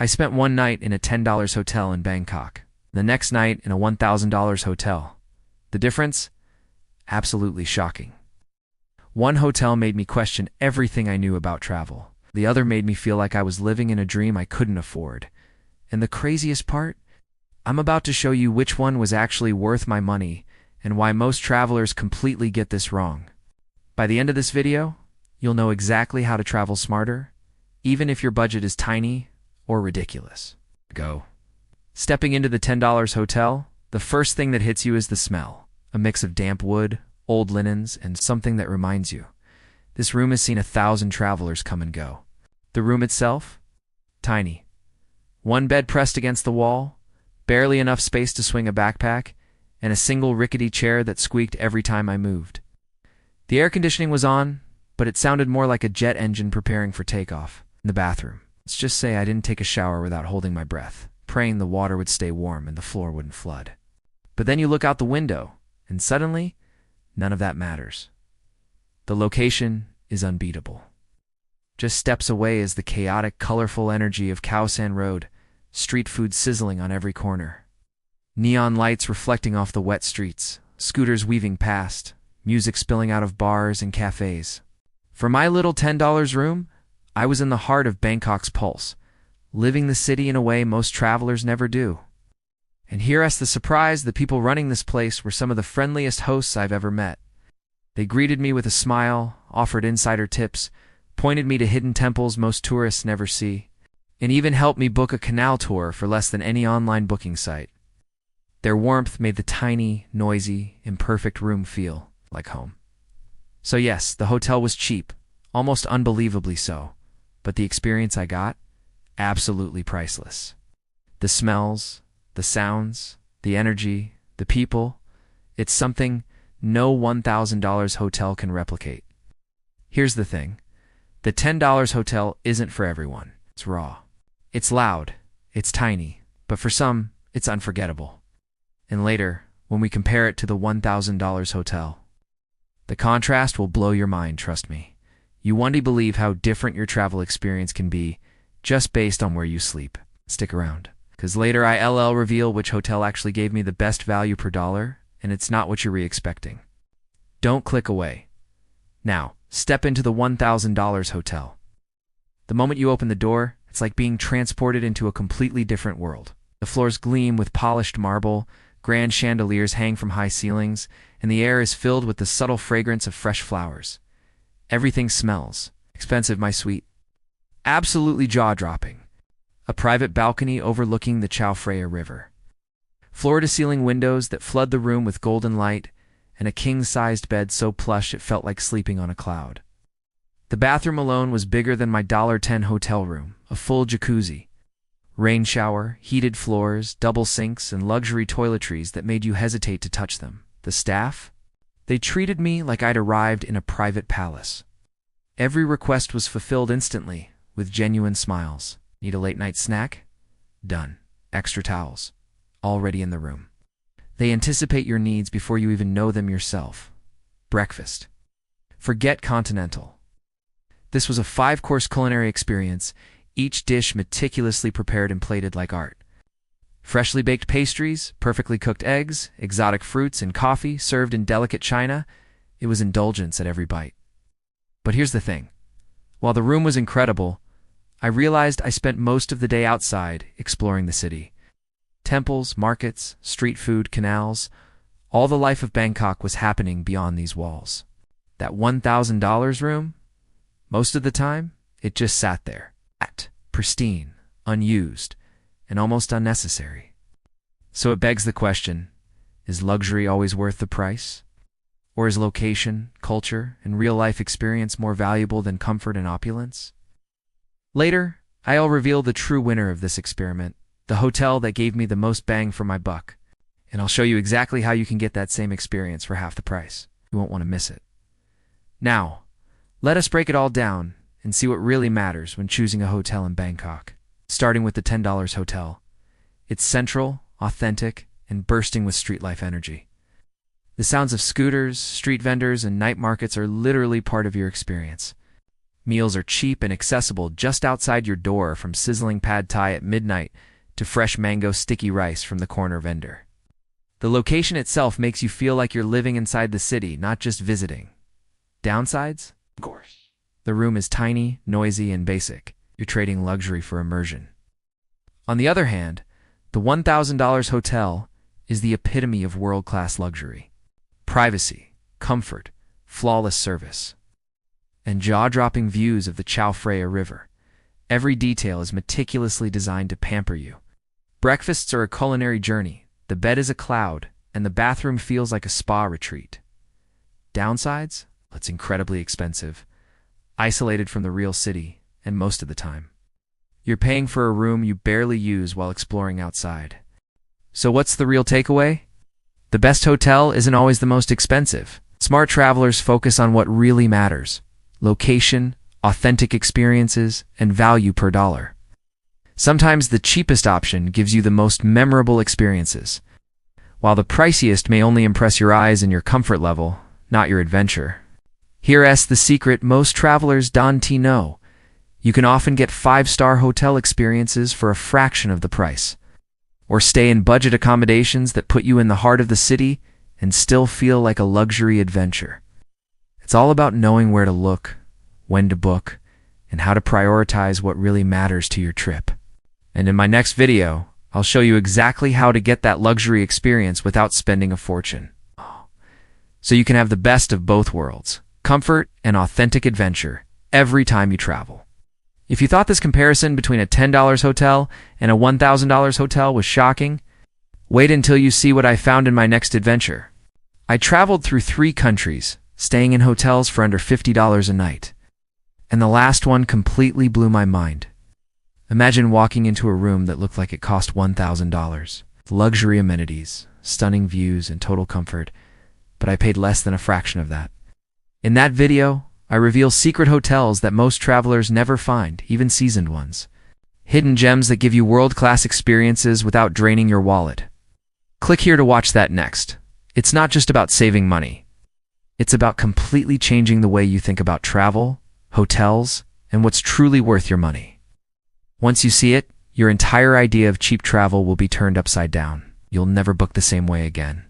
I spent one night in a $10 hotel in Bangkok, the next night in a $1,000 hotel. The difference? Absolutely shocking. One hotel made me question everything I knew about travel. The other made me feel like I was living in a dream I couldn't afford. And the craziest part? I'm about to show you which one was actually worth my money and why most travelers completely get this wrong. By the end of this video, you'll know exactly how to travel smarter, even if your budget is tiny or ridiculous. Go. Stepping into the $10 hotel, the first thing that hits you is the smell. A mix of damp wood, old linens, and something that reminds you. This room has seen 1,000 travelers come and go. The room itself? Tiny. One bed pressed against the wall, barely enough space to swing a backpack, and a single rickety chair that squeaked every time I moved. The air conditioning was on, but it sounded more like a jet engine preparing for takeoff. In the bathroom, let's just say I didn't take a shower without holding my breath, praying the water would stay warm and the floor wouldn't flood. But then you look out the window, and suddenly, none of that matters. The location is unbeatable. Just steps away is the chaotic, colorful energy of Khao San Road, street food sizzling on every corner. Neon lights reflecting off the wet streets, scooters weaving past, music spilling out of bars and cafes. For my little $10 room, I was in the heart of Bangkok's pulse, living the city in a way most travelers never do. And here's the surprise, the people running this place were some of the friendliest hosts I've ever met. They greeted me with a smile, offered insider tips, pointed me to hidden temples most tourists never see, and even helped me book a canal tour for less than any online booking site. Their warmth made the tiny, noisy, imperfect room feel like home. So yes, the hotel was cheap, almost unbelievably so, but the experience I got? Absolutely priceless. The smells, the sounds, the energy, the people, it's something no $1,000 hotel can replicate. Here's the thing. The $10 hotel isn't for everyone. It's raw. It's loud. It's tiny. But for some, it's unforgettable. And later, when we compare it to the $1,000 hotel, the contrast will blow your mind, trust me. You won't believe how different your travel experience can be just based on where you sleep. Stick around, because later I'll reveal which hotel actually gave me the best value per dollar, and it's not what you're expecting. Don't click away. Now, step into the $1,000 hotel. The moment you open the door, it's like being transported into a completely different world. The floors gleam with polished marble, grand chandeliers hang from high ceilings, and the air is filled with the subtle fragrance of fresh flowers. Everything smells. Expensive, my sweet. Absolutely jaw-dropping. A private balcony overlooking the Chao Phraya River. Floor-to-ceiling windows that flood the room with golden light, and a king-sized bed so plush it felt like sleeping on a cloud. The bathroom alone was bigger than my $10 hotel room, a full jacuzzi. Rain shower, heated floors, double sinks, and luxury toiletries that made you hesitate to touch them. The staff? They treated me like I'd arrived in a private palace. Every request was fulfilled instantly, with genuine smiles. Need a late-night snack? Done. Extra towels. Already in the room. They anticipate your needs before you even know them yourself. Breakfast. Forget continental. This was a 5-course culinary experience, each dish meticulously prepared and plated like art. Freshly baked pastries, perfectly cooked eggs, exotic fruits, and coffee served in delicate china. It was indulgence at every bite. But here's the thing. While the room was incredible, I realized I spent most of the day outside exploring the city. Temples, markets, street food, canals, all the life of Bangkok was happening beyond these walls. That $1,000 room? Most of the time, it just sat there, pristine, unused, and almost unnecessary. So it begs the question, is luxury always worth the price? Or is location, culture, and real-life experience more valuable than comfort and opulence? Later, I'll reveal the true winner of this experiment, the hotel that gave me the most bang for my buck, and I'll show you exactly how you can get that same experience for half the price. You won't want to miss it. Now, let us break it all down and see what really matters when choosing a hotel in Bangkok. Starting with the $10 hotel. It's central, authentic, and bursting with street life energy. The sounds of scooters, street vendors, and night markets are literally part of your experience. Meals are cheap and accessible just outside your door, from sizzling pad thai at midnight to fresh mango sticky rice from the corner vendor. The location itself makes you feel like you're living inside the city, not just visiting. Downsides? Of course. The room is tiny, noisy, and basic. You're trading luxury for immersion. On the other hand, the $1,000 hotel is the epitome of world-class luxury. Privacy, comfort, flawless service, and jaw-dropping views of the Chao Phraya River. Every detail is meticulously designed to pamper you. Breakfasts are a culinary journey. The bed is a cloud, and the bathroom feels like a spa retreat. Downsides? It's incredibly expensive, isolated from the real city, and most of the time you're paying for a room you barely use while exploring outside. So what's the real takeaway? The best hotel isn't always the most expensive. Smart travelers focus on what really matters: location, authentic experiences, and value per dollar. Sometimes the cheapest option gives you the most memorable experiences, while the priciest may only impress your eyes and your comfort level, not your adventure. Here's the secret most travelers don't know. You can often get 5-star hotel experiences for a fraction of the price, or stay in budget accommodations that put you in the heart of the city and still feel like a luxury adventure. It's all about knowing where to look, when to book, and how to prioritize what really matters to your trip. And in my next video, I'll show you exactly how to get that luxury experience without spending a fortune, so you can have the best of both worlds: comfort and authentic adventure every time you travel. If you thought this comparison between a $10 hotel and a $1,000 hotel was shocking, wait until you see what I found in my next adventure. I traveled through 3 countries, staying in hotels for under $50 a night. And the last one completely blew my mind. Imagine walking into a room that looked like it cost $1,000. Luxury amenities, stunning views, and total comfort, but I paid less than a fraction of that. In that video, I reveal secret hotels that most travelers never find, even seasoned ones. Hidden gems that give you world-class experiences without draining your wallet. Click here to watch that next. It's not just about saving money. It's about completely changing the way you think about travel, hotels, and what's truly worth your money. Once you see it, your entire idea of cheap travel will be turned upside down. You'll never book the same way again.